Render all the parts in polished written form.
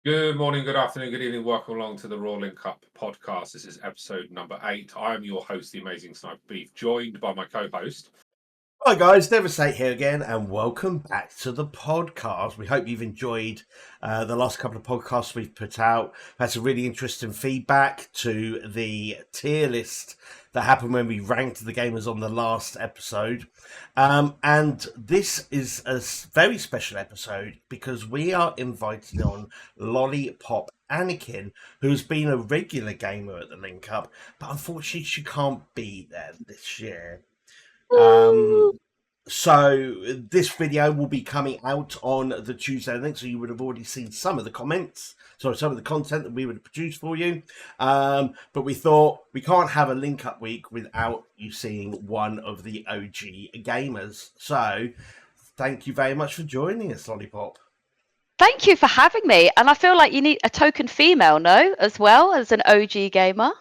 Good morning, good afternoon, good evening. Welcome along to the Raw Link Up podcast. This is episode number 8. I am your host, the amazing Sniper Beef, joined by my co-host. Hi guys, Devastate here again, and welcome back to the podcast. We hope you've enjoyed the last couple of podcasts we've put out. We've had some really interesting feedback to the tier list that happened when we ranked the gamers on the last episode. And this is a very special episode because we are inviting on Lollipopanniekin, who's been a regular gamer at the Link Up, but unfortunately she can't be there this year. Um, so this video will be coming out on the Tuesday, I think, so you would have already seen some of the comments, sorry, some of the content that we would have produced for you. But we thought we can't have a link up week without you seeing one of the OG gamers. So thank you very much for joining us, Lollipop. Thank you for having me. And I feel like you need a token female, no, as well as an OG gamer.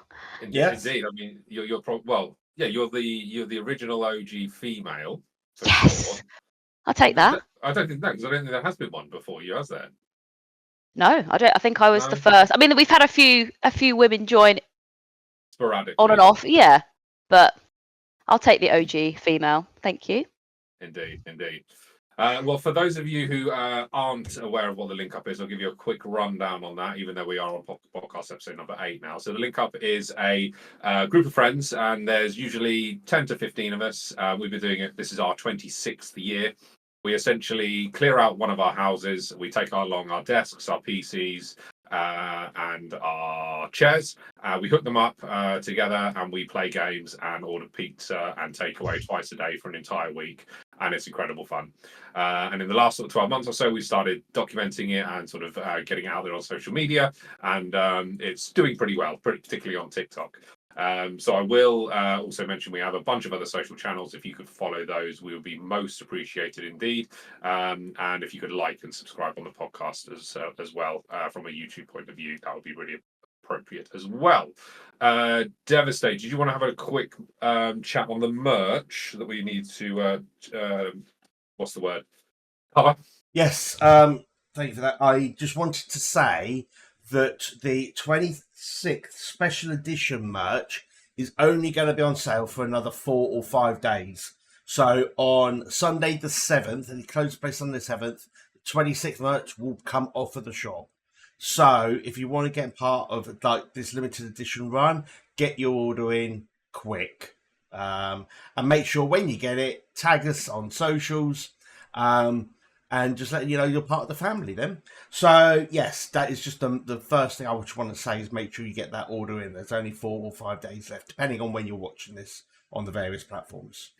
Yes. Indeed. I mean, you're you're the original OG female. For Yes, sure. I'll take that. I don't think that, because I don't think there has been one before you, has there? No, I don't. I think I was No? the first. I mean, we've had a few women join Sporadically. on and off, yeah. But I'll take the OG female. Thank you. Indeed. Well, for those of you who aren't aware of what the Link Up is, I'll give you a quick rundown on that, even though we are on podcast episode number 8 now. So the Link Up is a group of friends, and there's usually 10 to 15 of us. We've been doing it. This is our 26th year. We essentially clear out one of our houses. We take along our desks, our PCs, and our chairs. We hook them up together, and we play games and order pizza and takeaway twice a day for an entire week. And it's incredible fun. And in the last sort of 12 months or so, we started documenting it and sort of getting it out there on social media. And it's doing pretty well, particularly on TikTok. So I will also mention we have a bunch of other social channels. If you could follow those, we would be most appreciated indeed. And if you could like and subscribe on the podcast as well, from a YouTube point of view, that would be really appropriate as well. Devastate, did you want to have a quick chat on the merch that we need to what's the word, cover? Yes, thank you for that. I just wanted to say that the 26th special edition merch is only going to be on sale for another 4 or 5 days. So on Sunday the 7th, and it closes play Sunday the 7th, the 26th merch will come off of the shop. So if you want to get part of like this limited edition run, get your order in quick. And make sure when you get it, tag us on socials. And just letting you know you're part of the family then. So, yes, that is just the first thing I would want to say is make sure you get that order in. There's only 4 or 5 days left, depending on when you're watching this on the various platforms.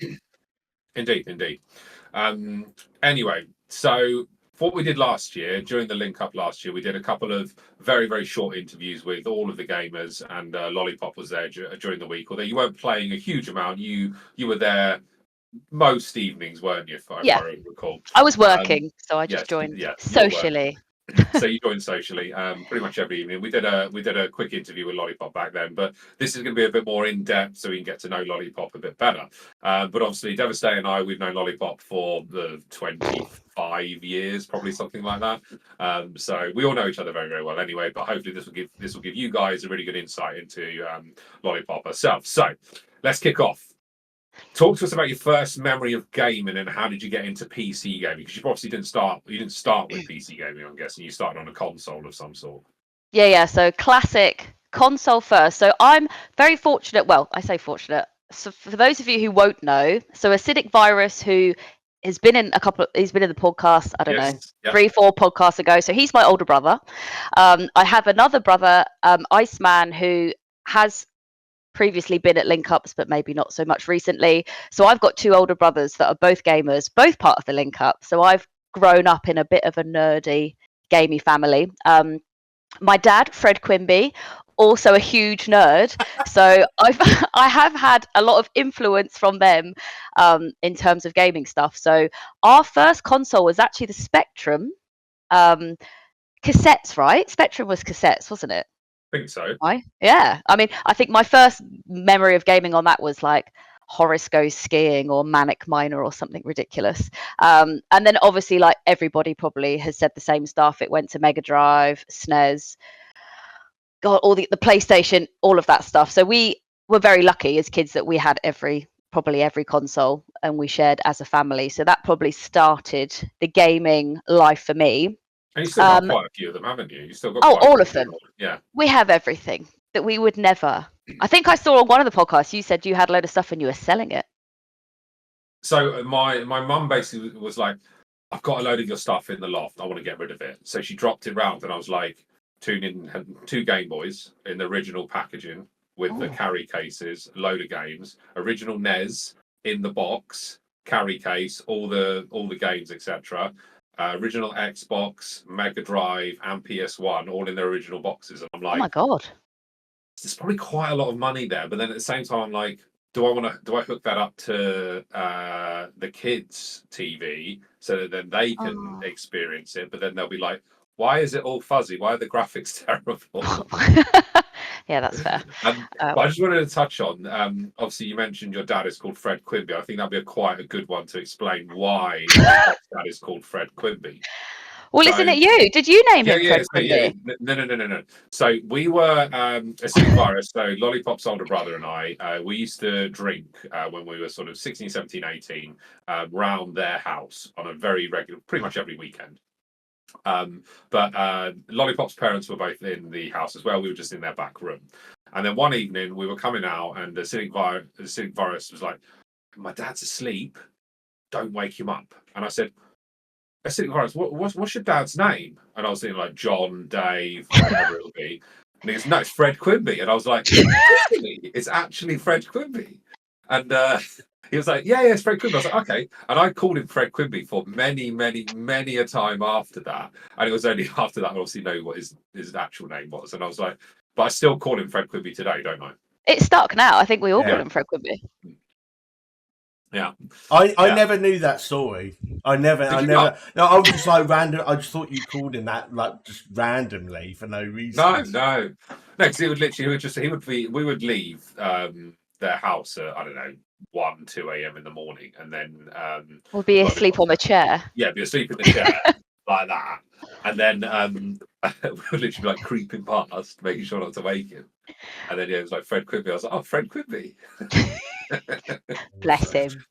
Indeed. Anyway, so what we did last year, during the Link Up last year, we did a couple of very, very short interviews with all of the gamers, and Lollipop was there during the week. Although you weren't playing a huge amount, you were there most evenings, weren't you? If I recall. I was working, so I just yes, joined yeah, socially. So you joined socially pretty much every evening. We did a quick interview with Lollipop back then, but this is going to be a bit more in depth, so we can get to know Lollipop a bit better. But obviously, Devastate and I, we've known Lollipop for the 25 years, probably something like that. So we all know each other very, very well anyway. But hopefully, this will give you guys a really good insight into Lollipop herself. So let's kick off. Talk to us about your first memory of gaming and how did you get into PC gaming? Because you obviously didn't start with PC gaming, I'm guessing. You started on a console of some sort. Yeah. So classic console first. So I'm very fortunate. Well, I say fortunate. So for those of you who won't know, so Acidic Virus, who has been in he's been in the podcast, I don't know, Yep. 3-4 podcasts ago. So he's my older brother. I have another brother, Iceman, who has previously been at Link Ups, but maybe not so much recently. So I've got 2 older brothers that are both gamers, both part of the Link Up. So I've grown up in a bit of a nerdy, gamey family. My dad, Fred Quimby, also a huge nerd. So I have had a lot of influence from them in terms of gaming stuff. So our first console was actually the Spectrum. Cassettes, right? Spectrum was cassettes, wasn't it? I think so. Yeah. I mean, I think my first memory of gaming on that was like Horace Goes Skiing or Manic Miner or something ridiculous. And then obviously, like everybody probably has said the same stuff. It went to Mega Drive, SNES, God, all the PlayStation, all of that stuff. So we were very lucky as kids that we had probably every console, and we shared as a family. So that probably started the gaming life for me. And you still got quite a few of them, haven't you? You still got quite all a of few. them. Yeah. We have everything that we would never. I think I saw on one of the podcasts you said you had a load of stuff and you were selling it. So my mum basically was like, I've got a load of your stuff in the loft. I want to get rid of it. So she dropped it round, and I was like, had 2 Game Boys in the original packaging with the carry cases, a load of games, original NES in the box, carry case, all the games, etc. Original Xbox, Mega Drive, and PS1, all in their original boxes. And I'm Oh my like, God. there's probably quite a lot of money there. But then at the same time, I'm like, do I hook that up to the kids' TV so that then they can experience it? But then they'll be like, why is it all fuzzy? Why are the graphics terrible? Yeah, that's fair. But I just wanted to touch on, obviously you mentioned your dad is called Fred Quimby. I think that'd be quite a good one to explain why Scott's dad is called Fred Quimby. Well, isn't it you? Did you name him Fred Quimby? No. So we were acidic virus. So Lollipop's older brother and I, we used to drink when we were sort of 16, 17, 18, round their house on a very regular, pretty much every weekend. But Lollipop's parents were both in the house as well. We were just in their back room. And then one evening we were coming out, and the acidic virus was like, my dad's asleep. Don't wake him up. And I said, acidic virus, what's your dad's name? And I was thinking like John, Dave, whatever it'll be. And he goes, no, it's Fred Quimby. And I was like, really? It's actually Fred Quimby. And he was like, yeah, it's Fred Quimby. I was like, okay. And I called him Fred Quimby for many, many, many a time after that. And it was only after that I obviously know what his actual name was. And I was like, but I still call him Fred Quimby today, don't I? It's stuck now. I think we all call him Fred Quimby. Yeah. I never knew that story. I never. No, I was just like random. I just thought you called him that, like just randomly for no reason. No. Because he would literally, we would leave their house at, I don't know, 1, 2 a.m. in the morning, and then we'll be asleep on the chair. Yeah, be asleep in the chair like that, and then we would literally be like creeping past, making sure not to wake him. And then it was like Fred Quimby. I was like, oh, Fred Quimby. Bless him.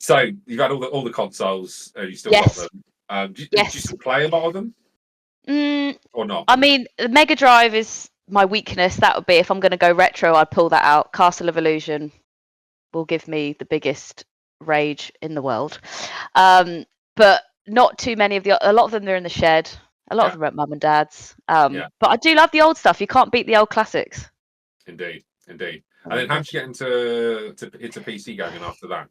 So you've had all the consoles. You still got them. Do you still play a lot of them? Or not? I mean, the Mega Drive is my weakness. That would be, if I'm going to go retro, I'd pull that out. Castle of Illusion will give me the biggest rage in the world. But not too many of a lot of them they're in the shed. A lot of them are at mum and dad's. But I do love the old stuff. You can't beat the old classics. Indeed. And then how did you get into PC gaming after that?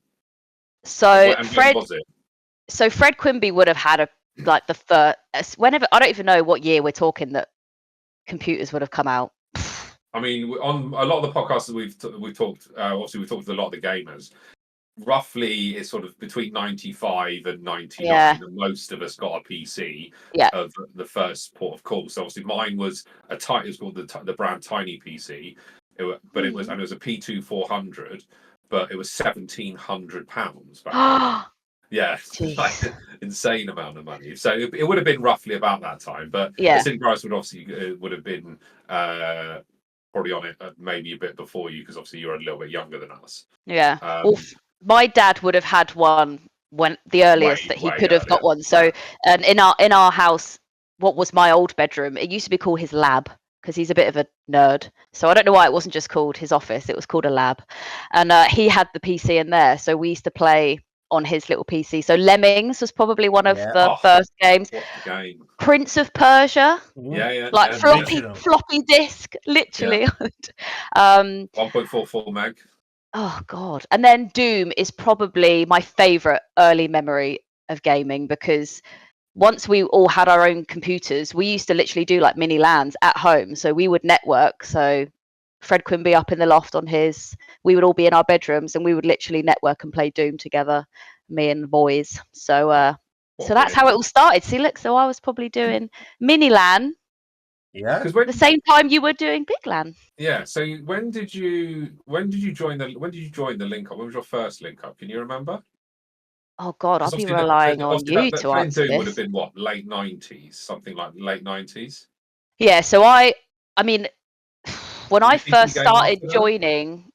So Fred Quimby would have had the first, whenever, I don't even know what year we're talking that computers would have come out. I mean, on a lot of the podcasts that we've talked, obviously we've talked to a lot of the gamers. Roughly, it's sort of between 95 and 99, and most of us got a PC of the first port of call. So obviously mine was it was called the brand Tiny PC, it was a P2 400, but it was £1,700 back then. Yeah, like insane amount of money. So it would have been roughly about that time. But the City Price would have been probably on it maybe a bit before you, because obviously you're a little bit younger than us. Yeah. Well, my dad would have had one when the earliest that he could have got one. So, and in our house, what was my old bedroom, it used to be called his lab, because he's a bit of a nerd. So I don't know why it wasn't just called his office. It was called a lab. And he had the PC in there. So we used to play on his little PC. So Lemmings was probably one of the first games. Prince of Persia. Like floppy disk, literally. 1.44 meg. Oh God. And then Doom is probably my favorite early memory of gaming, because once we all had our own computers, we used to literally do like mini LANs at home. So we would network. So Fred Quimby up in the loft on his, we would all be in our bedrooms and we would literally network and play Doom together, me and the boys. So so that's how it all started. See, look, so I was probably doing mini LAN Yeah. Because when The same time you were doing Big Lan. yeah, so when did you join the link up? When was your first link up? Can you remember? Oh God, I'll 'Cause be obviously relying on you that to playing answer Doom would have this. been what, late 90s, something like late 90s. Yeah, so I mean, when Did I your PC first game started after that? joining,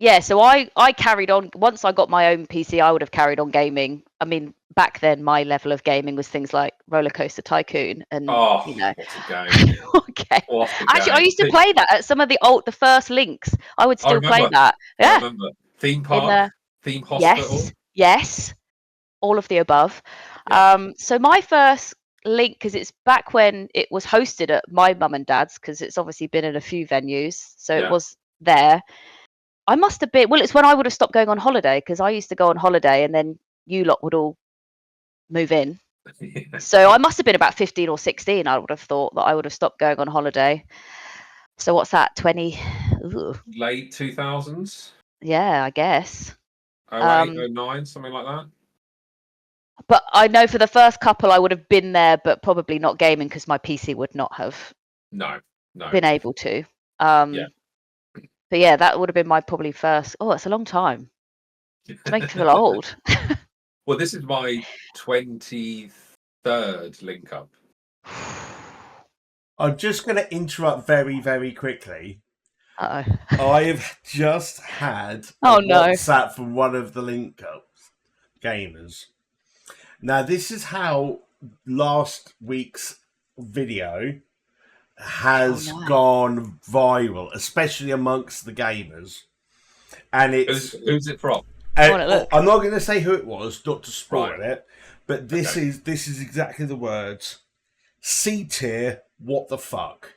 yeah, so I carried on. Once I got my own PC, I would have carried on gaming. I mean, back then my level of gaming was things like Roller Coaster Tycoon, and Oh, you know, what a game! okay. What a Actually, I game! used to play that at some of the first links. I would I still play remember. that. I Yeah, remember. Theme in park, the theme yes, hospital. yes, all of the above. Yeah, So my first link, because it's back when it was hosted at my mum and dad's, because it's obviously been in a few venues, so it yeah. was there. I must have been, well, it's when I would have stopped going on holiday, because I used to go on holiday and then you lot would all move in. So I must have been about 15 or 16. I would have thought that I would have stopped going on holiday. So what's that? 20? Ooh, Late 2000s, yeah, I guess. 08, Um, 09, something like that. but I know for the first couple I would have been there, but probably not gaming because my PC would not have No, no. been able to. Yeah. But yeah, that would have been my probably first. Oh, it's a long time. It's making me feel old. Well, this is my 23rd link up. I'm just going to interrupt very, very quickly. Uh-oh. I have just had a Oh no. WhatsApp from one of the link ups gamers. Now, this is how last week's video has Oh no. gone viral, especially amongst the gamers. And Who's it from? wanna look. I'm not going to say who it was, not to spoil Right. it, but this Okay. is exactly the words. C tier, what the fuck?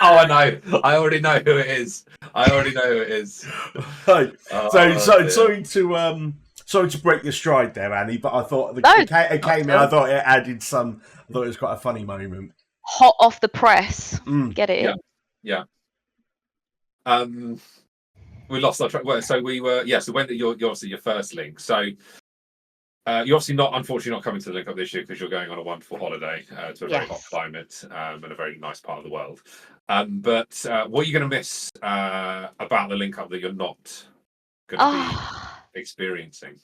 Oh, I know. I already know who it is. Right. Oh, Sorry dear. sorry to break your stride there, Annie, but I thought No, it came in. I cool. thought it added some. I thought it was quite a funny moment. Hot off the press. Mm. Get it Yeah. in. Yeah. We lost our track. Well, so we were so when you're obviously your first link. So you're obviously unfortunately not coming to the link up this year because you're going on a wonderful holiday to a very hot Yes. climate and a very nice part of the world. But what are you going to miss about the link up that you're not going to be experiencing?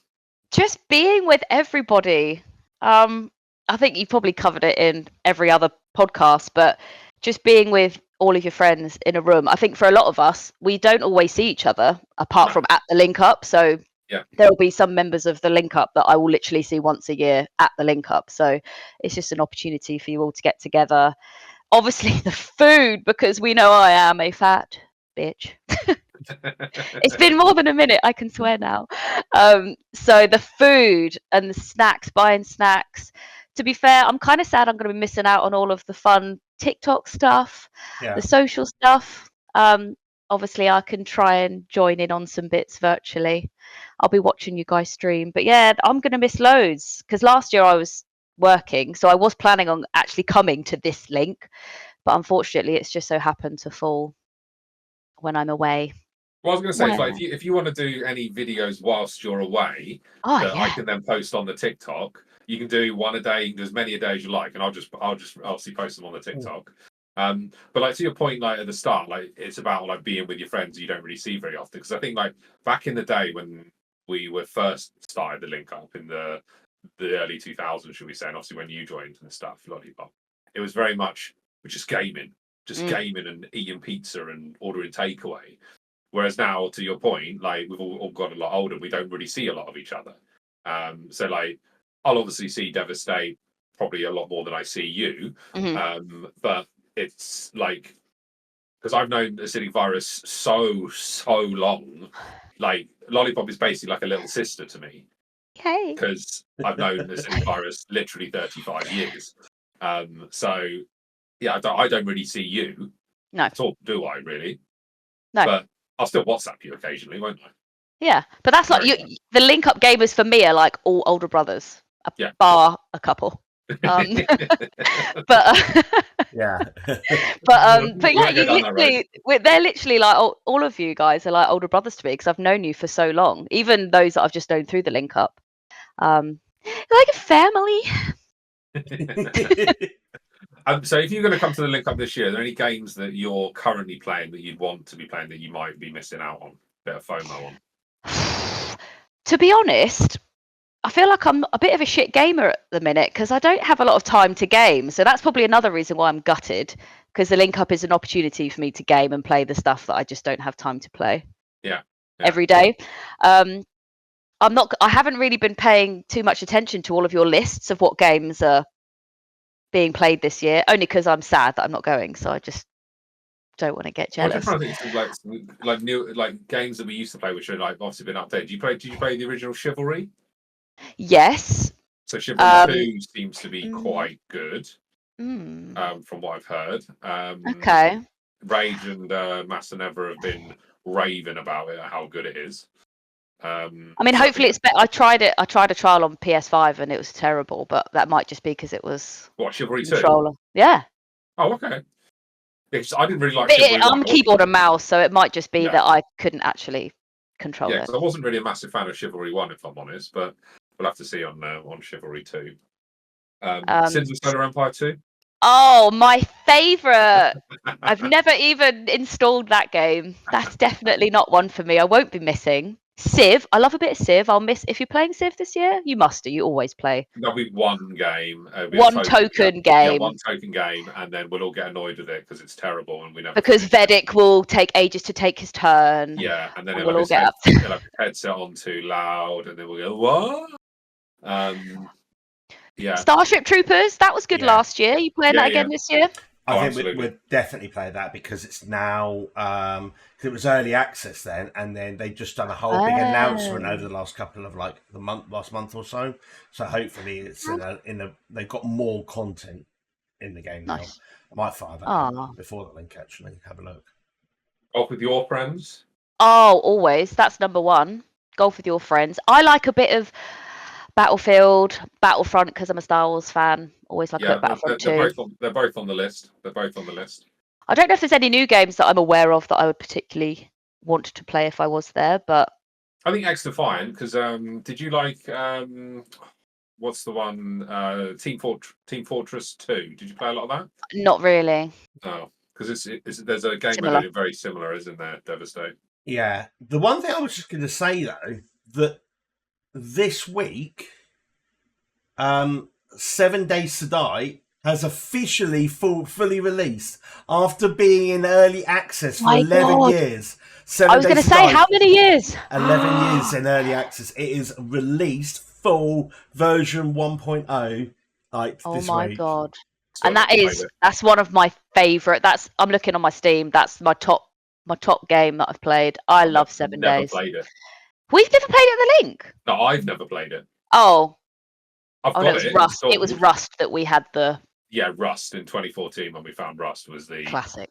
Just being with everybody. I think you've probably covered it in every other podcast, but just being with all of your friends in a room. I think for a lot of us, we don't always see each other apart No. from at the link up. So Yeah. there will be some members of the link up that I will literally see once a year at the link up. So it's just an opportunity for you all to get together. Obviously, the food, because we know I am a fat bitch. It's been more than a minute, I can swear now. So the food and the snacks, buying snacks. To be fair, I'm kind of sad I'm going to be missing out on all of the fun TikTok stuff, Yeah. the social stuff. Obviously, I can try and join in on some bits virtually. I'll be watching you guys stream. But yeah, I'm going to miss loads because last year I was working. So I was planning on actually coming to this link. But unfortunately, it's just so happened to fall when I'm away. Well, I was going to say, it's like Well, if you want to do any videos whilst you're away oh that I yeah. can then post on the TikTok, you can do one a day. You can do as many a day as you like, and I'll just obviously post them on the TikTok. But like to your point, like at the start, like it's about like being with your friends you don't really see very often. Because I think like back in the day when we were first started the link up in the early 2000s, should we say, and obviously when you joined and stuff, Lollipop, it was very much we're just gaming and eating pizza and ordering takeaway. Whereas now, to your point, like we've all got a lot older, we don't really see a lot of each other. So like I'll obviously see Devastate probably a lot more than I see you. But it's like because I've known Acidic Virus so long, like Lollipop is basically like a little sister to me Okay. because I've known Acidic Virus literally 35 years. So yeah, I don't really see you No. at all, do I really? No. But I'll still WhatsApp you occasionally, won't I? Yeah, but that's like Very the link up gamers for me are like all older brothers, Yeah. bar a couple. But Yeah. but We yeah, won't go down that road. they're literally like all of you guys are like older brothers to me because I've known you for so long. Even those that I've just known through the link up, like a family. So if you're going to come to the Link Up this year, are there any games that you're currently playing that you'd want to be playing that you might be missing out on? Bit of FOMO on. To be honest, I feel like I'm a bit of a shit gamer at the minute because I don't have a lot of time to game. So that's probably another reason why I'm gutted, because the Link Up is an opportunity for me to game and play the stuff that I just don't have time to play. Yeah. Every day. I haven't really been paying too much attention to all of your lists of what games are being played this year, only because I'm sad that I'm not going. So I just don't want to get I'm jealous. trying to think of like new games that we used to play, which are like obviously been updated. Did you play the original Chivalry? Yes. So Chivalry 2 seems to be quite good, Mm. from what I've heard. Okay. Rage and Master Never have been raving about it, how good it is. I mean, hopefully it's better. I tried a trial on PS5 and it was terrible, but that might just be because it was what, Chivalry 2? controller. Yeah. Oh, okay. Because I didn't really like Chivalry 1. I'm keyboard and mouse, so it might just be that I couldn't actually control it. because I wasn't really a massive fan of Chivalry 1, if I'm honest, but we'll have to see on Chivalry 2. Sins of Solar Empire 2? Oh, my favourite. I've never even installed that game. That's definitely not one for me. I won't be missing. Civ. I love a bit of Civ. I'll miss if you're playing Civ this year. You must do. You always play. There'll be one game. One token game. Yeah, one token game, and then we'll all get annoyed with it because it's terrible and we never. Because Vedic will take ages to take his turn. Yeah, and then we'll all get up. He'll have his headset on too loud, and then we'll go, what? Yeah. Starship Troopers. That was good last year. You playing that again this year? I think we'll definitely play that because it's now it was early access then, and then they've just done a whole big announcement over the last couple of last month or so. So hopefully it's they've got more content in the game now. I might fire that before the link actually. Have a look. Golf with your friends. Oh, always. That's number one. Golf with your friends. I like a bit of Battlefield, Battlefront because I'm a Star Wars fan. Always like a bit of Battlefront too. They're both on the list. I don't know if there's any new games that I'm aware of that I would particularly want to play if I was there, but I think X Defiant because did you like what's the one Team Fortress 2? Did you play a lot of that? Not really. Oh, because there's a game with it very similar, isn't there? Devastate. Yeah. The one thing I was just going to say though that this week, 7 Days to Die has officially fully released after being in early access for 11 years. I was going to say, how many years? 11 years in early access. It is released full version 1.0 oh this my week. God. And that's one of my favourite. I'm looking on my Steam. That's my top game that I've played. I love 7 Days. Never played it. We've never played it at the Link. No, I've never played it. Oh. I've got it was Rust. It was Rust that we had the. Yeah, Rust in 2014 when we found Rust was the classic.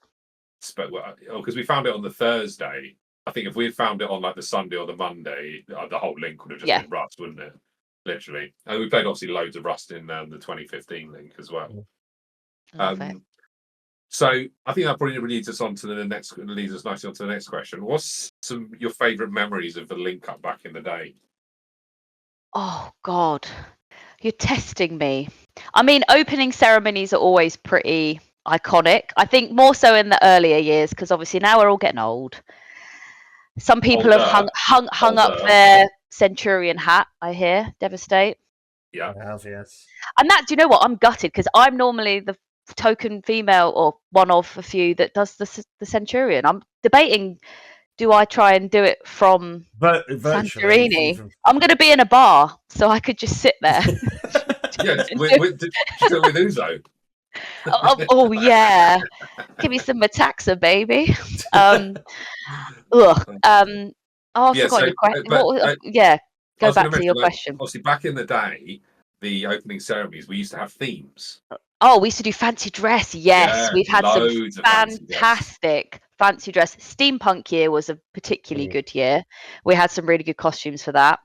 Because we found it on the Thursday. I think if we had found it on like the Sunday or the Monday, the whole Link would have just been Rust, wouldn't it? Literally. And we played obviously loads of Rust in the 2015 Link as well. So I think that probably leads us nicely onto the next question. What's your favourite memories of the Link Up back in the day? Oh God, you're testing me. I mean, opening ceremonies are always pretty iconic. I think more so in the earlier years because obviously now we're all getting old. Some people have hung up their Centurion hat. I hear Devastate. Yeah, yes. And that, do you know what? I'm gutted because I'm normally the token female or one of a few that does the Centurion. I'm debating, do I try and do it from Santorini? I'm going to be in a bar, so I could just sit there. Yes, with Uzo. Oh yeah, give me some Metaxa, baby. I forgot your question. Go back to your question. Obviously, back in the day, the opening ceremonies, we used to have themes. Oh, we used to do fancy dress. Yes, we've had some fantastic fancy dress. Steampunk year was a particularly good year. We had some really good costumes for that.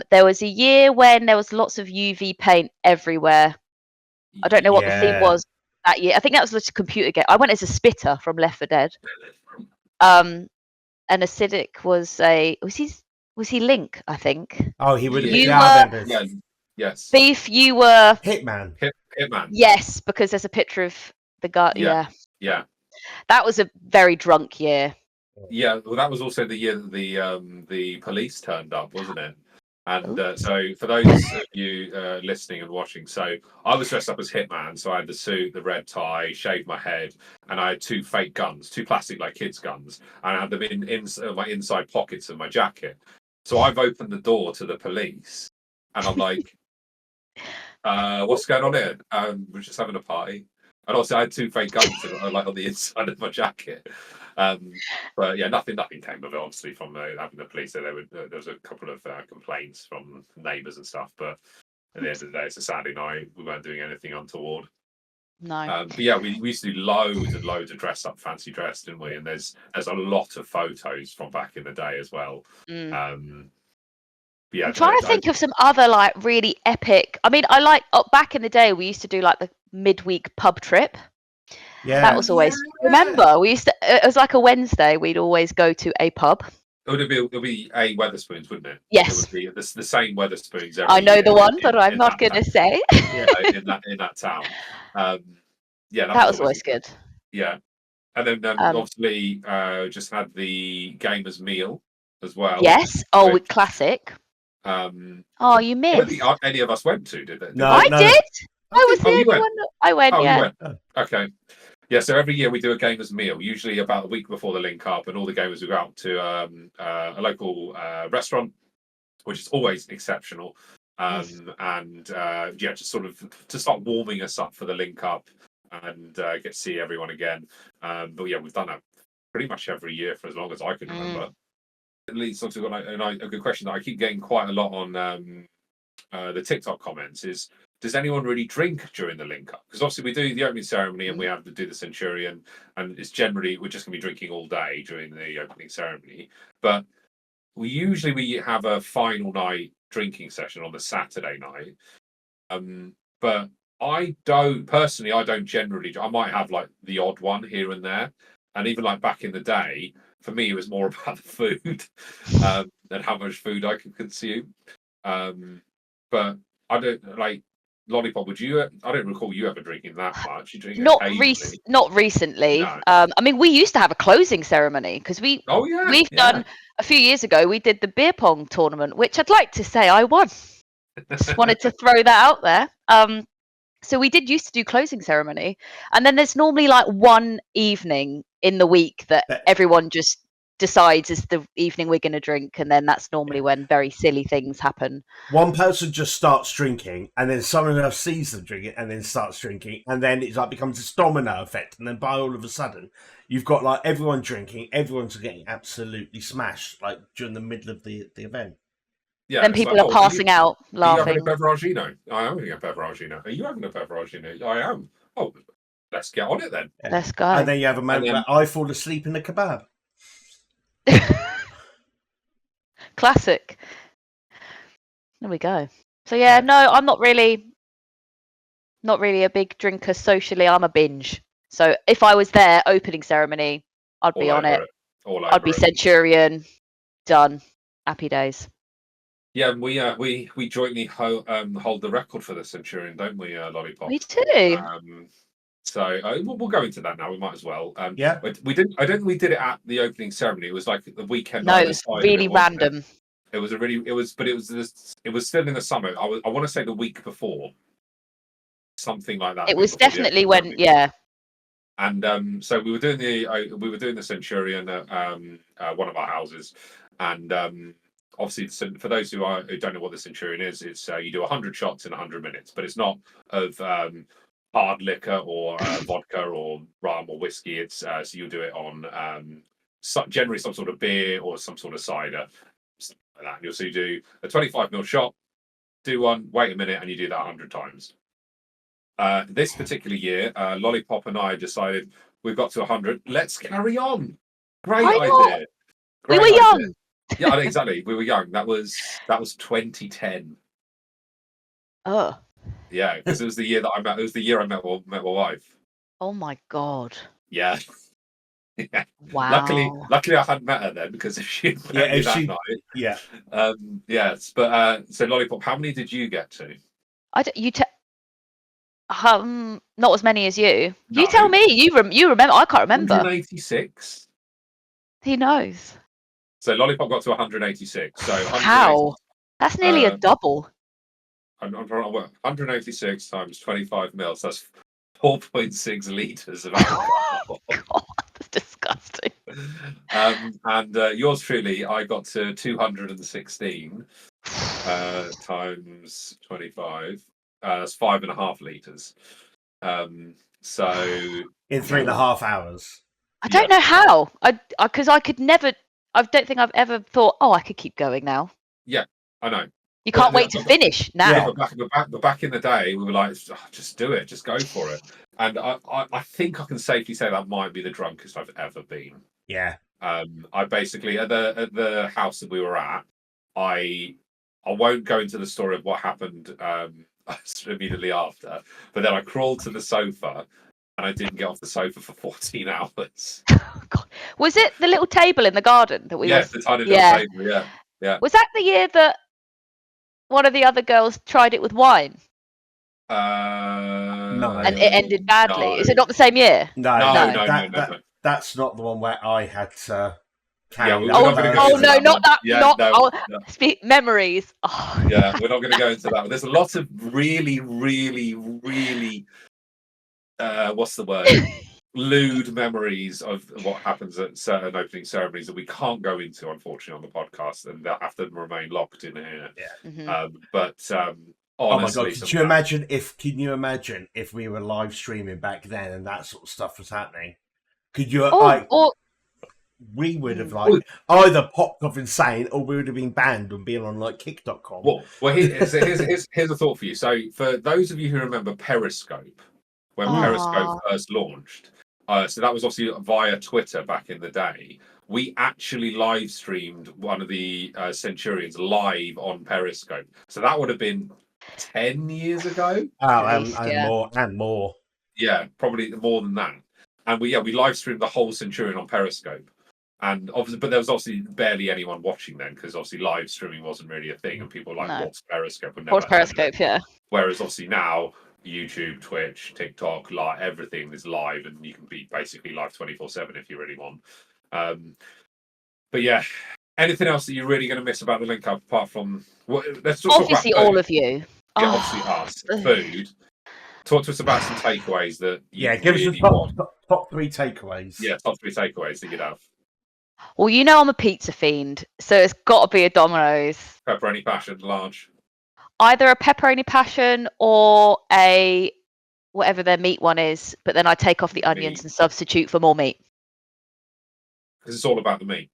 There was a year when there was lots of UV paint everywhere. I don't know what the theme was that year. I think that was just a computer game. I went as a spitter from Left 4 Dead. And Acidic was he Link, I think. Oh, he would. Yes. Beef, you were Hitman. Hitman. yes, because there's a picture of the guy. Yeah. Yeah, Yeah. that was a very drunk year. Yeah. Well, that was also the year that the police turned up, wasn't it? And so, for those of you listening and watching, so I was dressed up as Hitman. So I had the suit, the red tie, shaved my head, and I had two fake guns, two plastic like kids' guns, and I had them in my inside pockets of my jacket. So I've opened the door to the police, and I'm like, "What's going on here?" We're just having a party, and also I had two fake guns like on the inside of my jacket. But yeah, nothing came of it. Obviously, from having the police there, there was a couple of complaints from neighbours and stuff. But at the end of the day, it's a Saturday night. We weren't doing anything untoward. No. But yeah, we used to do loads and loads of dress up, fancy dress, didn't we? And there's a lot of photos from back in the day as well. Yeah, I'm trying to think of some other like really epic. I mean, I like back in the day we used to do like the midweek pub trip. Yeah, That was always remember we used to. It was like a Wednesday. We'd always go to a pub. It'll be a Weatherspoons, wouldn't it? Yes. It would be the same Wetherspoons. Every I know year the one, in- but I'm in not that going to town. say. in that town. Yeah, That was always good. Yeah, and then obviously just had the gamers meal as well. Yes. Oh, classic. Oh, you I don't missed. think any of us went to, did it? No, I did. I was the you only went. one. I went. Oh, Yeah. you went. Okay. Yeah, so every year we do a gamers meal, usually about a week before the link up, and all the gamers will go out to a local restaurant, which is always exceptional. And yeah, just sort of to start warming us up for the link up and get to see everyone again. But yeah, we've done that pretty much every year for as long as I can remember. It leads on to a good question that I keep getting quite a lot on the TikTok comments is, does anyone really drink during the link up? Because obviously we do the opening ceremony and we have to do the Centurion, and it's generally we're just going to be drinking all day during the opening ceremony. But we have a final night drinking session on the Saturday night. But I don't generally. I might have like the odd one here and there, and even like back in the day, for me it was more about the food than how much food I could consume. But I don't like. Lollipop, would you? I don't recall you ever drinking that much. You drink not recently. No. I mean, we used to have a closing ceremony because we've done a few years ago. We did the beer pong tournament, which I'd like to say I won. Just wanted to throw that out there. So we used to do closing ceremony, and then there's normally like one evening in the week that everyone just decides is the evening we're going to drink, and then that's normally when very silly things happen. One person just starts drinking, and then someone else sees them drinking, and then starts drinking, and then it's like becomes this domino effect, and then by all of a sudden, you've got like everyone drinking, everyone's getting absolutely smashed, like during the middle of the event. Yeah, then people are passing out, laughing. Are you having a beveragino? I am having a beveragino. Are you having a beveragino? I am. Oh, let's get on it then. Yeah. Let's go. And then you have a moment where I fall asleep in the kebab. Classic. There we go. So yeah, no, I'm not really a big drinker socially. I'm a binge. So if I was there opening ceremony, I'd be on it. I'd be Centurion. Done. Happy days. Yeah, we jointly hold the record for the Centurion, don't we, Lollipop? We do. So we'll go into that now. We might as well. Yeah. We didn't. I don't think we did it at the opening ceremony. It was like the weekend. No, it was really random. It was still in the summer. I want to say the week before, something like that. It was definitely when, yeah. And so we were doing the Centurion at one of our houses, and obviously for those who don't know what the Centurion is, it's you do 100 shots in 100 minutes, but it's not of hard liquor or vodka or rum or whiskey. It's so you'll do it on generally some sort of beer or some sort of cider, something like that. And you do a 25ml shot, do one, wait a minute, and you do that 100 times. This particular year, Lollipop and I decided we've got to 100. Let's carry on. Great idea. We were young. Yeah, exactly. We were young. That was 2010. Oh. Yeah, because it was the year that I met. It was the year I met my wife. Oh my god. Yeah. Yeah. Wow. Luckily, I hadn't met her then, because if she met me that night. Yeah. Yes, but so Lollipop, how many did you get to? Not as many as you. No. You tell me. You remember? I can't remember. 186. He knows. So Lollipop got to 186. So 180, How? That's nearly a double. I'm 186 times 25 mils. That's 4.6 liters of alcohol. God, that's disgusting. And yours truly, I got to 216 times 25. That's 5.5 liters. So in 3.5 hours. I don't know how. Because I could never. I don't think I've ever thought, oh, I could keep going now. Yeah, I know. You can't wait to finish now. Yeah, but back in the day, we were like, oh, just do it, just go for it. And I think I can safely say that might be the drunkest I've ever been. Yeah. I basically at the house that we were at, I won't go into the story of what happened immediately after, but then I crawled to the sofa and I didn't get off the sofa for 14 hours. God. Was it the little table in the garden that we? Yes, the tiny little table. Yeah. Was that the year that one of the other girls tried it with wine? No. And it ended badly. No. Is it not the same year? No. That's not the one where I had to carry that. not gonna go into that not that. Yeah, not no. Memories. Oh. Yeah, we're not going to go into that. There's a lot of really, really, really, what's the word? Lewd memories of what happens at certain opening ceremonies that we can't go into, unfortunately, on the podcast, and they'll have to remain locked in here. Yeah. Mm-hmm. But honestly, oh my god! Can you imagine if we were live streaming back then and that sort of stuff was happening? Could you we would have either popped off insane or we would have been banned and been on like kick.com. Well, here's a thought for you. So for those of you who remember Periscope, when Periscope first launched, so that was obviously via Twitter back in the day. We actually live streamed one of the Centurions live on Periscope. So that would have been 10 years ago. And more. Yeah, probably more than that. And we live streamed the whole Centurion on Periscope. And obviously, but there was obviously barely anyone watching then because obviously live streaming wasn't really a thing, and people were like, "What's Periscope?" What's Periscope? Yeah. Whereas obviously now YouTube, Twitch, TikTok, like everything is live, and you can be basically live 24/7 if you really want. But yeah, anything else that you're really going to miss about the link up apart from let's just obviously talk about all of you. Yeah, obviously us. Food. Talk to us about some takeaways that give us the top 3 takeaways. Yeah, top 3 takeaways that you'd have. Well, you know I'm a pizza fiend, so it's got to be a Domino's. Pepperoni passion, large. Either a pepperoni passion or a whatever their meat one is, but then I take off the onions and substitute for more meat. Because it's all about the meat.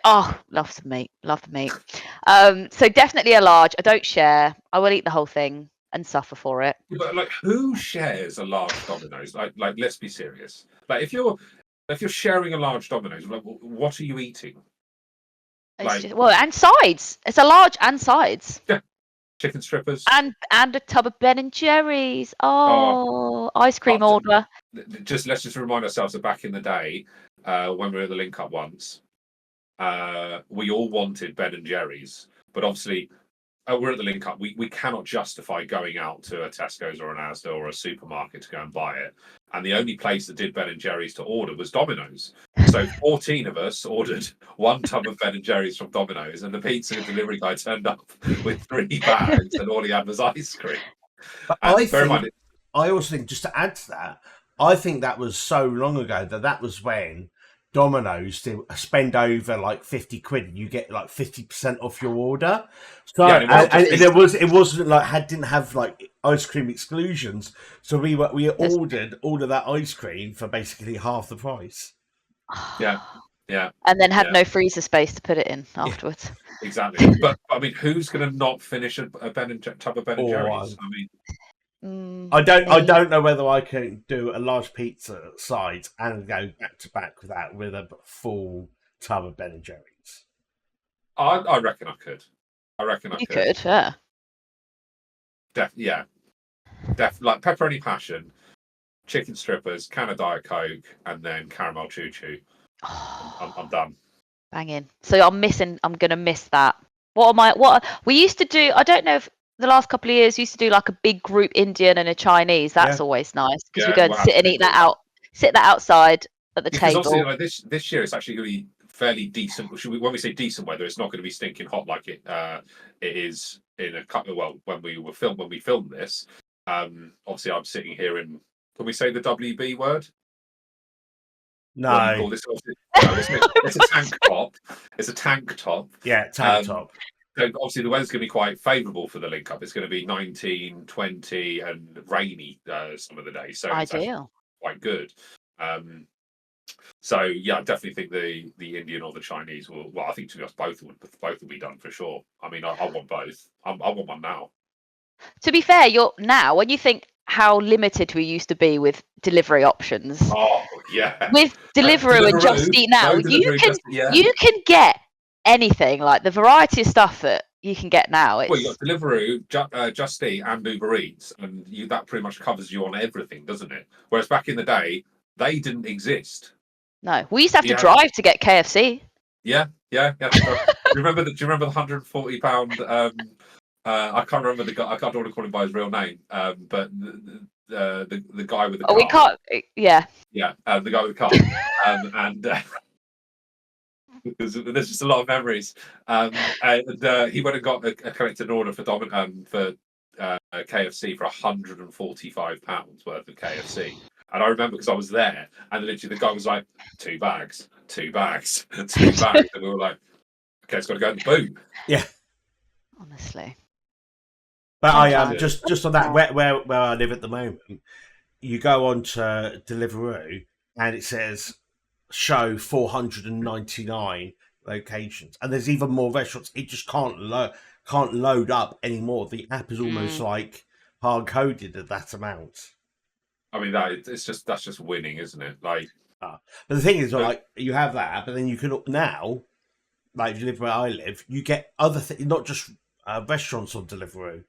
Oh, love the meat. Love the meat. So definitely a large. I don't share. I will eat the whole thing and suffer for it. But like, who shares a large Domino's? Like, let's be serious. Like, if you're sharing a large Domino's, like, what are you eating? And sides. It's a large and sides. Yeah, chicken strippers and a tub of Ben and Jerry's. Ice cream order. Let's just remind ourselves that back in the day, when we were at the Link Up once, we all wanted Ben and Jerry's, but obviously. We're at the Link Up. We cannot justify going out to a Tesco's or an Asda or a supermarket to go and buy it. And the only place that did Ben and Jerry's to order was Domino's. So 14 of us ordered 1 tub of Ben and Jerry's from Domino's, and the pizza delivery guy turned up with 3 bags, and all he had was ice cream. But I also think, just to add to that, I think that was so long ago that was when Domino's to spend over like 50 quid and you get like 50% off your order. So it wasn't like didn't have like ice cream exclusions. So we ordered all of that ice cream for basically half the price. Yeah. And then had no freezer space to put it in afterwards. Exactly. But I mean, who's going to not finish a tub of Ben and Jerry's? I mean. I don't know whether I can do a large pizza side and go back to back with that with a full tub of Ben and Jerry's. I reckon I could. You could, yeah. Like pepperoni passion, chicken strippers, can of Diet Coke, and then caramel choo choo. I'm done. Banging. So I'm going to miss that. What we used to do, I don't know if the last couple of years, we used to do like a big group Indian and a Chinese. That's always nice because we Yeah, go and well, sit and eat that absolutely. sit that outside at the Because obviously, table. like this year, it's actually going to be fairly decent. When we say decent weather, it's not going to be stinking hot like it is in a couple. Well, when we filmed this, obviously I'm sitting here in. Can we say the WB word? What do you No. call this? No, it's a tank top. It's a tank top. Yeah, tank top. So obviously the weather's going to be quite favourable for the link up. It's going to be 19, 20 and rainy some of the days. So it's Ideal. quite good. So yeah, I definitely think the Indian or the Chinese will. Well, I think to be honest, both will be done for sure. I mean, I want both. I want one now. To be fair, you're now when you think how limited we used to be with delivery options. Oh yeah. With Deliveroo and Just Eat Now, you can get anything. Like the variety of stuff that you can get now. Well, you got Deliveroo, Just Eat, and Uber Eats, and that pretty much covers you on everything, doesn't it? Whereas back in the day, they didn't exist. No, we used to have to drive to get KFC. Yeah. Do you remember the £140? I can't remember the guy. I don't want to call him by his real name. But the guy with the car. We can't. Yeah. Yeah, the guy with the car. And there's just a lot of memories. And he went and got collected an order for KFC for £145 worth of KFC. And I remember because I was there, and literally the guy was like, 2 bags, 2 bags, 2 bags. And we were like, okay, it's got to go in the boot. Yeah. Honestly. But I am just on that where I live at the moment, you go on to Deliveroo and it says show 499 locations. And there's even more restaurants. It just can't load up anymore. The app is almost like hard coded at that amount. I mean, that's just winning, isn't it? Like, but the thing is, like, you have that, but then you can now, like, if you live where I live, you get other things, not just restaurants on Deliveroo.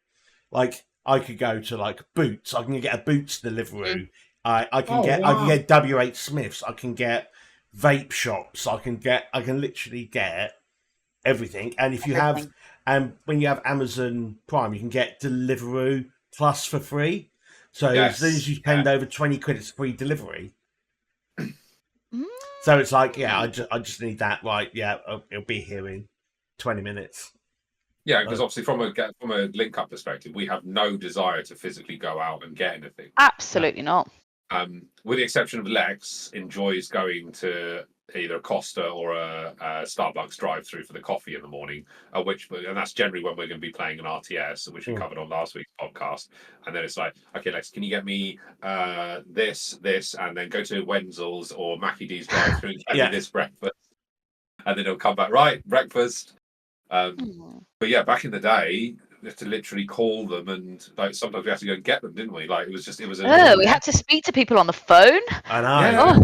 Like, I could go to like Boots. I can get a Boots Deliveroo. I can get WH Smiths. I can get vape shops. I can literally get everything. And if you have, and when you have Amazon Prime, you can get Deliveroo Plus for free. So as soon as you spend over 20 quid, it's free delivery. So it's like, I just need that. Right? Yeah, it'll be here in 20 minutes. Yeah, because obviously from a link up perspective, we have no desire to physically go out and get anything. Absolutely not. With the exception of Lex, enjoys going to either a Costa or a Starbucks drive-through for the coffee in the morning, and that's generally when we're going to be playing an RTS, which we covered on last week's podcast. And then it's like, okay, Lex, can you get me this, and then go to Wenzel's or Mackie D's drive-through and get me this breakfast, and then he'll come back, right, breakfast. But yeah, back in the day, we had to literally call them, and like sometimes we had to go and get them, didn't we? Like we had to speak to people on the phone. I know. Yeah.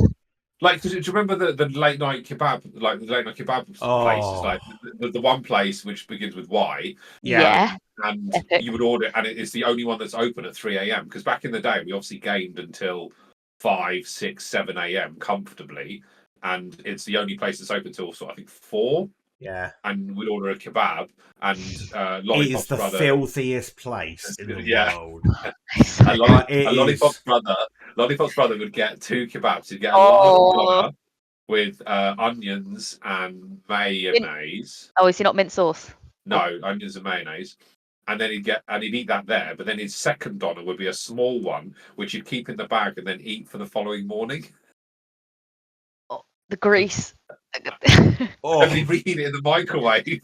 Like, do you remember the late night kebab? Like the late night kebab places, like the one place which begins with Y. Yeah. And you would order, and it's the only one that's open at 3 a.m. Because back in the day, we obviously gamed until 5, 6, 7 a.m. comfortably, and it's the only place that's open till I think 4. Yeah, and we'd order a kebab, and Lollipop's it is the brother, filthiest place in the world. Lollipop's brother would get 2 kebabs. He'd get a large doner with onions and mayonnaise. Oh, is he not mint sauce? No, onions and mayonnaise. And then he'd eat that there. But then his second doner would be a small one, which he'd keep in the bag and then eat for the following morning. Oh, the grease. And he'd reheat it in the microwave.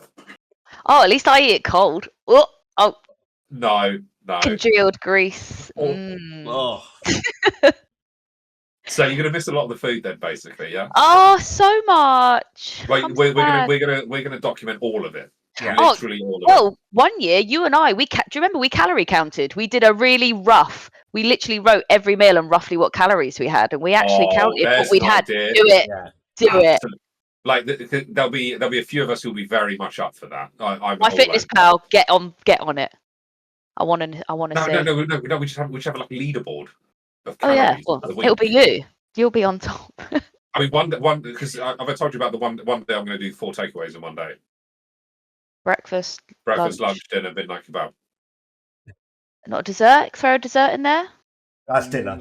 Oh, at least I eat it cold. Oh. No. Congealed grease. So you're gonna miss a lot of the food then, basically, yeah? Oh, so much. Right, we're gonna document all of it. Yeah. Literally all of it. Well, one year you and I, do you remember we calorie counted? We did a really rough. We literally wrote every meal and roughly what calories we had, and we actually counted what we'd had. Do it. Yeah. Do it. Like there'll be a few of us who'll be very much up for that. My fitness pal, get on it. I want to see. No. We should have like a leaderboard of calories. Well, it'll be you. You'll be on top. I mean, one because I've told you about the one day I'm going to do 4 takeaways in one day. Breakfast, lunch, dinner, midnight kebab. Not a dessert. Throw a dessert in there. That's dinner.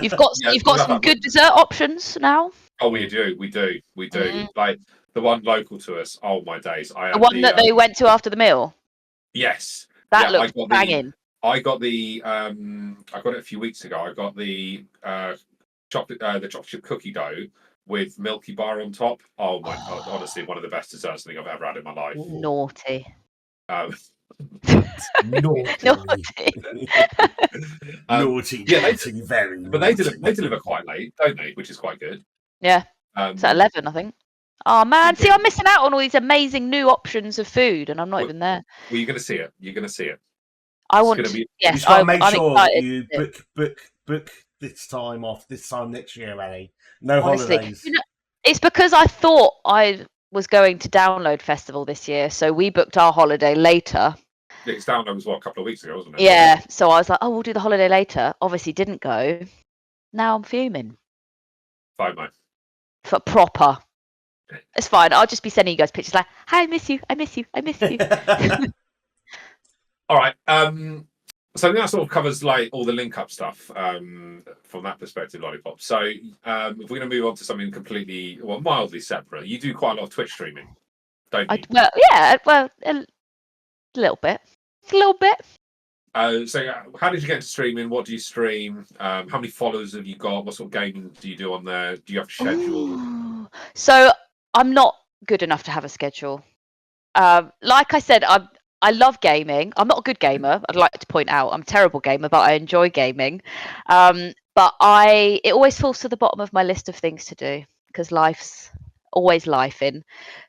You've got Yeah, you've got some good dessert options now. Oh, we do. Mm. Like the one local to us. Oh my days! I The had one that they went to after the meal. yes. That Yeah, looks banging. I got the I got it a few weeks ago. I got the chocolate chip cookie dough with Milky Bar on top. Oh my god! Honestly, one of the best desserts I think I've ever had in my life. Naughty. Naughty. Naughty, Yeah, naughty, very but naughty. they deliver quite late, don't they? Which is quite good. Yeah. It's at 11, I think. Oh man, see, I'm missing out on all these amazing new options of food, and I'm not even there. Well, you're going to see it. You're going to see it. I want. Gonna be... Yes, you just got to make I'm sure excited. you book this time off. This time next year, Annie. No Honestly, holidays. you know, it's because I thought I was going to Download Festival this year, so we booked our holiday later. It's Download was a couple of weeks ago, wasn't it? Yeah, so I was like, oh, we'll do the holiday later. Obviously, didn't go. Now I'm fuming. Fine, mate. For proper. It's fine. I'll just be sending you guys pictures like, hi, I miss you. I miss you. I miss you. All right. So that sort of covers like all the link up stuff from that perspective, Lollipop. So if we're going to move on to something completely, mildly separate, you do quite a lot of Twitch streaming, don't you? A little bit. A little bit. So how did you get into streaming? What do you stream? How many followers have you got? What sort of gaming do you do on there? Do you have a schedule? Ooh. So I'm not good enough to have a schedule. Like I said, I love gaming. I'm not a good gamer. I'd like to point out I'm a terrible gamer, but I enjoy gaming. But it always falls to the bottom of my list of things to do because life's always lifing.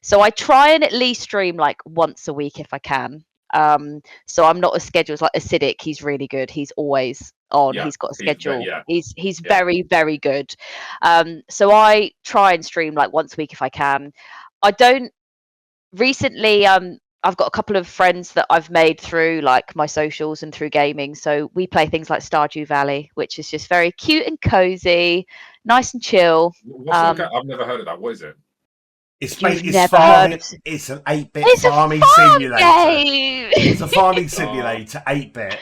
So I try and at least stream like once a week if I can. So I'm not as scheduled like Acidic. He's really good. He's always on. Yeah, He's got a schedule. He's Yeah. very, very good. So I try and stream like once a week if I can. I don't recently I've got a couple of friends that I've made through like my socials and through gaming. So we play things like Stardew Valley, which is just very cute and cozy, nice and chill. I've never heard of that. What is it? It's Farming. It's an 8-bit farming simulator. Game. It's a farming simulator, 8-bit.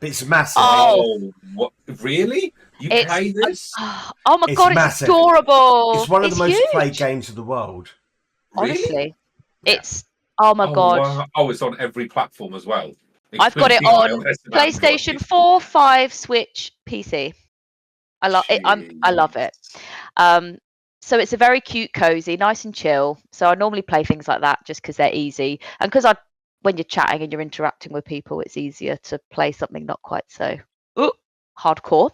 But it's massive. Oh, what? Really? You play this? Oh my god, it's adorable. It's one of the most played games of the world. Honestly, really? It's oh my god. Wow. Oh, it's on every platform as well. I've got it on PlayStation 4, 5, Switch, PC. I love it. I love it. So it's a very cute, cozy, nice and chill. So I normally play things like that just because they're easy, and because when you're chatting and you're interacting with people, it's easier to play something not quite so hardcore.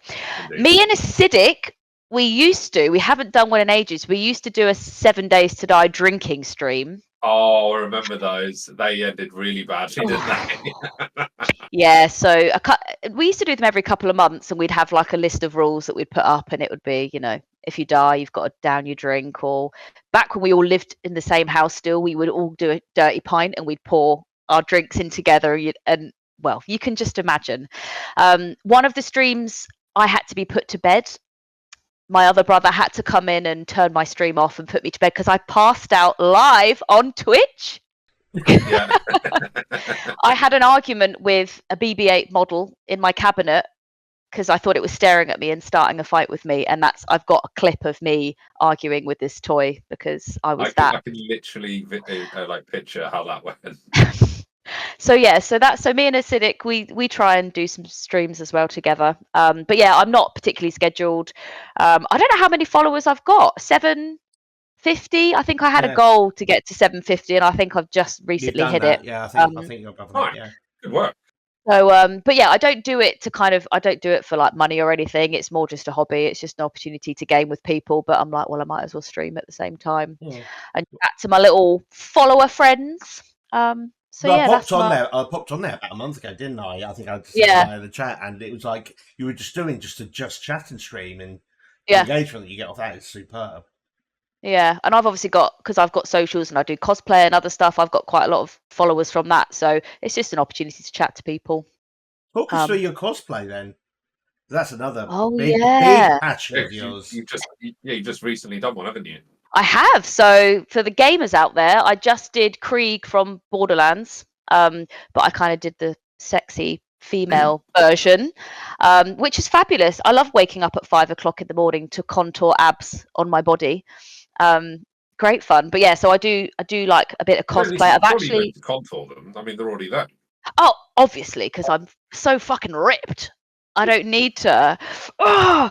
Indeed. Me and Acidic, we haven't done one in ages. We used to do a 7 Days to Die drinking stream. Oh, I remember those. They ended really badly, didn't they? Yeah, so we used to do them every couple of months, and we'd have like a list of rules that we'd put up, and it would be, if you die, you've got to down your drink. Or back when we all lived in the same house still, we would all do a dirty pint and we'd pour our drinks in together. And well, you can just imagine. One of the streams, I had to be put to bed. My other brother had to come in and turn my stream off and put me to bed because I passed out live on Twitch. Yeah. I had an argument with a BB-8 model in my cabinet because I thought it was staring at me and starting a fight with me, and I've got a clip of me arguing with this toy because I was I can literally picture how that went. So me and Acidic, we try and do some streams as well together. But yeah, I'm not particularly scheduled. I don't know how many followers I've got. 750. I think I had a goal to get to 750, and I think I've just recently hit it. Yeah, I think you're above that. Yeah, good work. So, but yeah, I don't do it for like money or anything. It's more just a hobby. It's just an opportunity to game with people. But I'm like, well, I might as well stream at the same time and chat to my little follower friends. So yeah, I popped on there about a month ago, didn't I? I think I just said in the chat, and it was like you were just doing a chat and stream, and the engagement that you get off that is superb. Yeah, and I've obviously because I've got socials and I do cosplay and other stuff, I've got quite a lot of followers from that. So it's just an opportunity to chat to people. Talk us through your cosplay then. That's another big passion of yours. You've just recently done one, haven't you? I have. So for the gamers out there, I just did Krieg from Borderlands, but I kind of did the sexy female version, which is fabulous. I love waking up at 5 o'clock in the morning to contour abs on my body. Great fun. But yeah, so I do like a bit of cosplay. I've actually to contour them. I mean, they're already there. Oh, obviously, because I'm so fucking ripped. I don't need to. Oh!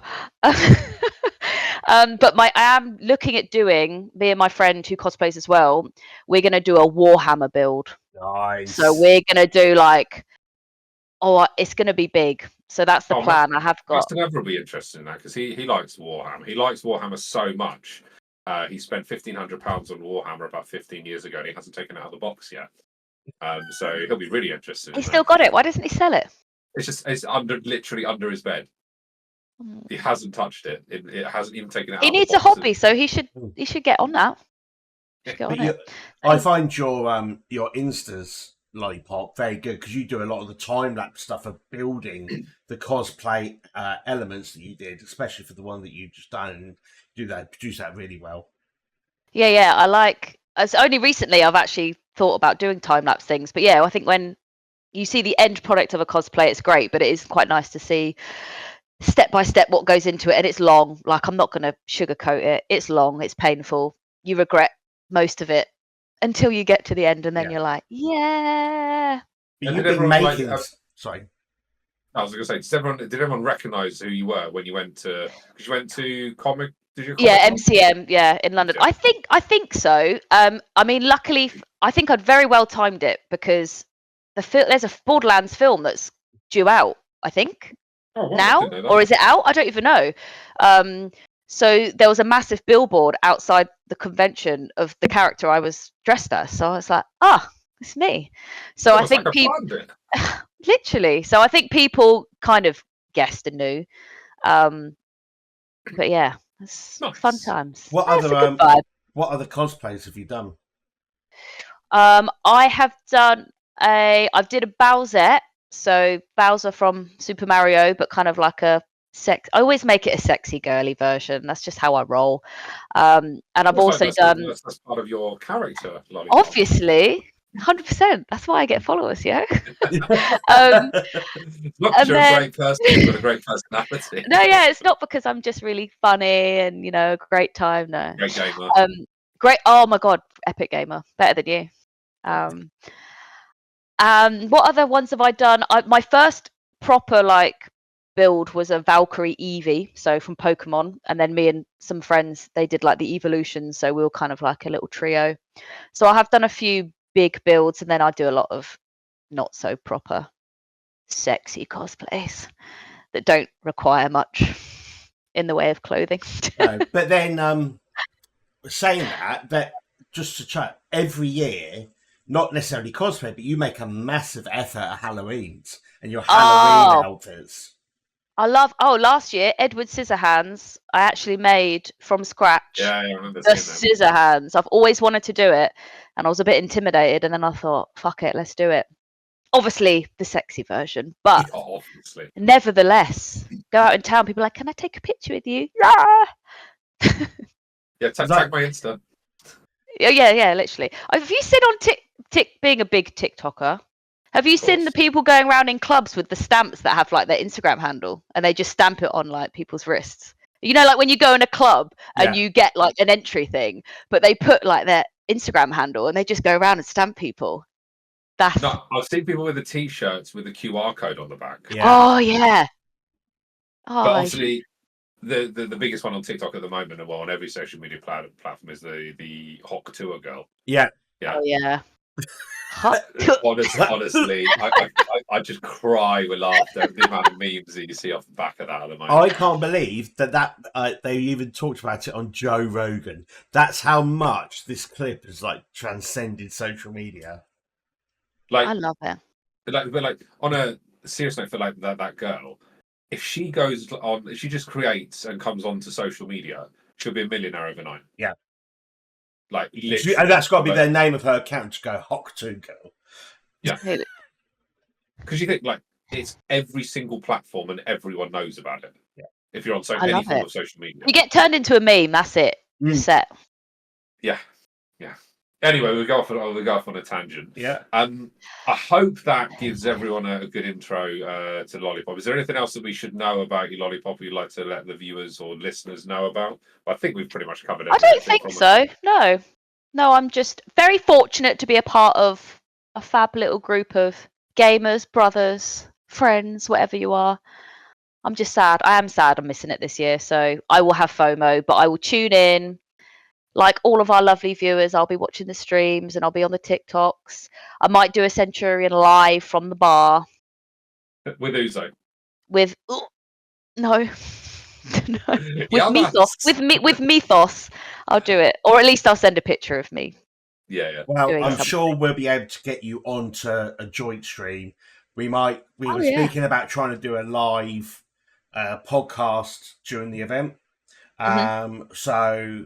But I am looking at doing, me and my friend who cosplays as well, we're going to do a Warhammer build. Nice. So we're going to do like, it's going to be big. So that's the plan I have got. Master Never will be interested in that because he likes Warhammer. He likes Warhammer so much. He spent £1,500 on Warhammer about 15 years ago and he hasn't taken it out of the box yet. So he'll be really interested. He's still got it. Why doesn't he sell it? It's literally under his bed. He hasn't touched it. It hasn't even taken it out. He needs a hobby, so he should get on that. I find your Instas, Lollipop, very good because you do a lot of the time lapse stuff of building the cosplay elements that you did, especially for the one that you've just done. And produce that really well. Yeah. I like. It's only recently I've actually thought about doing time lapse things, but yeah, I think when you see the end product of a cosplay, it's great, but it is quite nice to see step by step what goes into it. And it's long. Like, I'm not going to sugarcoat it. It's long. It's painful. You regret most of it until you get to the end, and then you're like, yeah. But you've been making. Sorry. I was going to say, did everyone recognise who you were when you went to? Because you went to comic. Did you? Yeah, MCM. Yeah, in London. Yeah. I think so. I mean, luckily, I think I'd very well timed it because there's a Borderlands film that's due out. I think now, or is it out? I don't even know. So there was a massive billboard outside the convention of the character I was dressed as. So I was like, it's me. So I think people literally. So I think people kind of guessed and knew. But yeah, it's fun times. What other cosplays have you done? I have done I did a Bowsette. So Bowser from Super Mario, but kind of like I always make it a sexy girly version. That's just how I roll. And I've also done. That's part of your character, Lollipop. Obviously, 100%. That's why I get followers, yeah. Not because you're a great person, you've got a great personality. No, yeah, it's not because I'm just really funny and great time. No. Great gamer. Great. Oh my god, epic gamer, better than you. What other ones have I done? My first proper build was a Valkyrie Eevee, so from Pokemon, and then me and some friends, they did the evolutions, so we were kind of like a little trio. So I have done a few big builds, and then I do a lot of not so proper sexy cosplays that don't require much in the way of clothing. No, but then saying that just to chat, every year, not necessarily cosplay, but you make a massive effort at Halloween's and your Halloween outfits. I love. Last year, Edward Scissorhands, I actually made from scratch. Yeah, I remember the Scissorhands. I've always wanted to do it, and I was a bit intimidated, and then I thought, "Fuck it, let's do it." Obviously, the sexy version, but nevertheless, go out in town. People are like, "Can I take a picture with you?" Yeah, tag my Insta. Yeah, literally. Have you seen on being a big TikToker? Have you seen the people going around in clubs with the stamps that have their Instagram handle and they just stamp it on people's wrists? When you go in a club and you get an entry thing, but they put their Instagram handle and they just go around and stamp people. No, I've seen people with the T-shirts with the QR code on the back. Yeah. Oh yeah. But obviously, the biggest one on TikTok at the moment, and on every social media platform, is the Hawk Tour girl. Yeah. Oh yeah. Honestly, I just cry with laughter at the amount of memes that you see off the back of that at the moment. I can't believe that they even talked about it on Joe Rogan. That's how much this clip has transcended social media. I love it. But on a serious note for that girl, if she just creates and comes onto social media, she'll be a millionaire overnight. Yeah. Literally. And that's got to be their name of her account to go Hawk 2 girl. Yeah. Because you think it's every single platform and everyone knows about it. Yeah. If you're on any form of social media. You get turned into a meme, that's it. You're set. Yeah. Anyway, we'll go off on a tangent. Yeah. I hope that gives everyone a good intro to Lollipop. Is there anything else that we should know about you, Lollipop, you'd like to let the viewers or listeners know about? I think we've pretty much covered I everything. don't think so. No, I'm just very fortunate to be a part of a fab little group of gamers, brothers, friends, whatever you are. I'm just sad. I am sad I'm missing it this year, so I will have FOMO, but I will tune in. Like all of our lovely viewers, I'll be watching the streams and I'll be on the TikToks. I might do a Centurion live from the bar With Uzo. with no. No. With Yeah, Mythos. With Mythos. I'll do it. Or at least I'll send a picture of me. Yeah. Well, doing I'm something. sure we'll be able to get you onto a joint stream. We were yeah. speaking about trying to do a live podcast during the event. So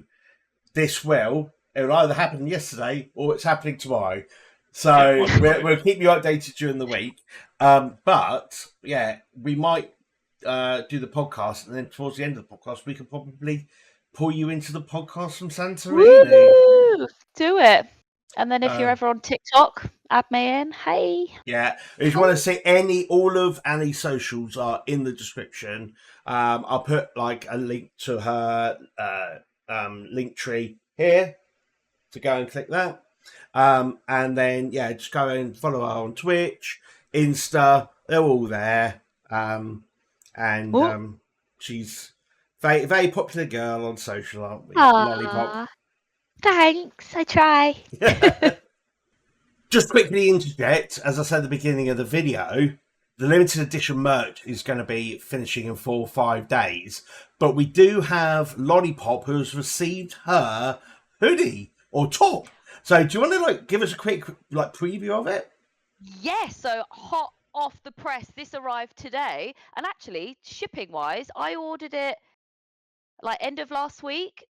it'll either happen yesterday or it's happening tomorrow. So we'll keep you updated during the week. But yeah, we might do the podcast, and then towards the end of the podcast, we could probably pull you into the podcast from Santorini. Woo! Do it. And then if you're ever on TikTok, add me in. Hey. Yeah. If you want to see all of Annie's socials are in the description. I'll put like a link to her link tree here to go and click that. And then just go and follow her on Twitch, Insta, they're all there. She's very, very popular girl on social, aren't we? Lollipop. Thanks, I try. Just quickly interject, as I said at the beginning of the video, the limited edition merch is going to be finishing in 4 or 5 days, but we do have Lollipop who has received her hoodie or top. So do you want to give us a quick preview of it? Yes, so hot off the press, this arrived today, and actually shipping wise, I ordered it end of last week.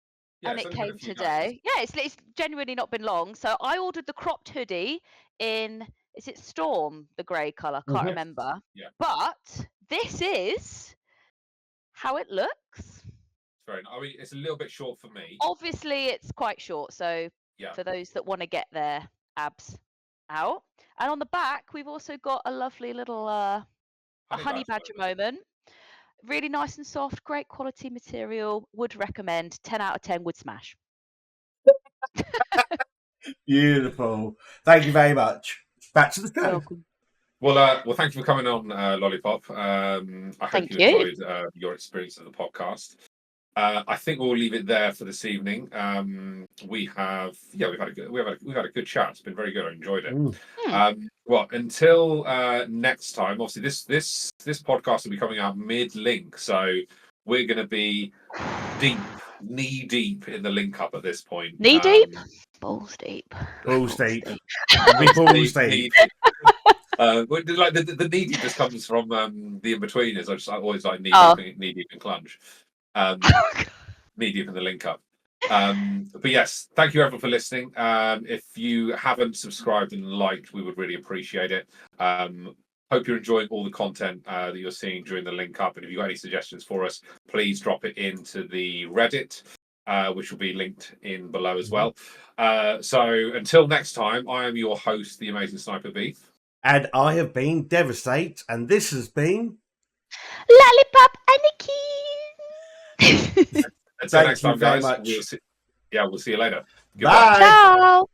And it came today. Yeah, it's genuinely not been long. So I ordered the cropped hoodie in, is it Storm, the grey colour? Can't remember. Yeah. But this is how it looks. It's a little bit short for me. Obviously, it's quite short. So for those that want to get their abs out. And on the back, we've also got a lovely little honey badger moment. Really nice and soft, great quality material. Would recommend. 10 out of 10 would smash. Beautiful. Thank you very much. Back to the show. Welcome. Well, thank you for coming on, Lollipop. I hope you enjoyed your experience of the podcast. I think we'll leave it there for this evening. We've had a good chat. It's been very good. I enjoyed it. Until next time. Obviously, this podcast will be coming out mid-link, so we're going to be knee deep in the link up at this point. Knee deep, balls deep, balls deep. The knee deep just comes from the in-betweeners. I always like knee deep and clunge. Knee deep in the link up. But yes, thank you everyone for listening. If you haven't subscribed and liked, we would really appreciate it. Hope you're enjoying all the content that you're seeing during the link up. And if you've got any suggestions for us, please drop it into the Reddit, which will be linked in below as well. So until next time, I am your host, the Amazing Sniper Beef. And I have been Devastate, and this has been Lollipopanniekin. Until next time, guys. We'll see you later. Goodbye. Ciao.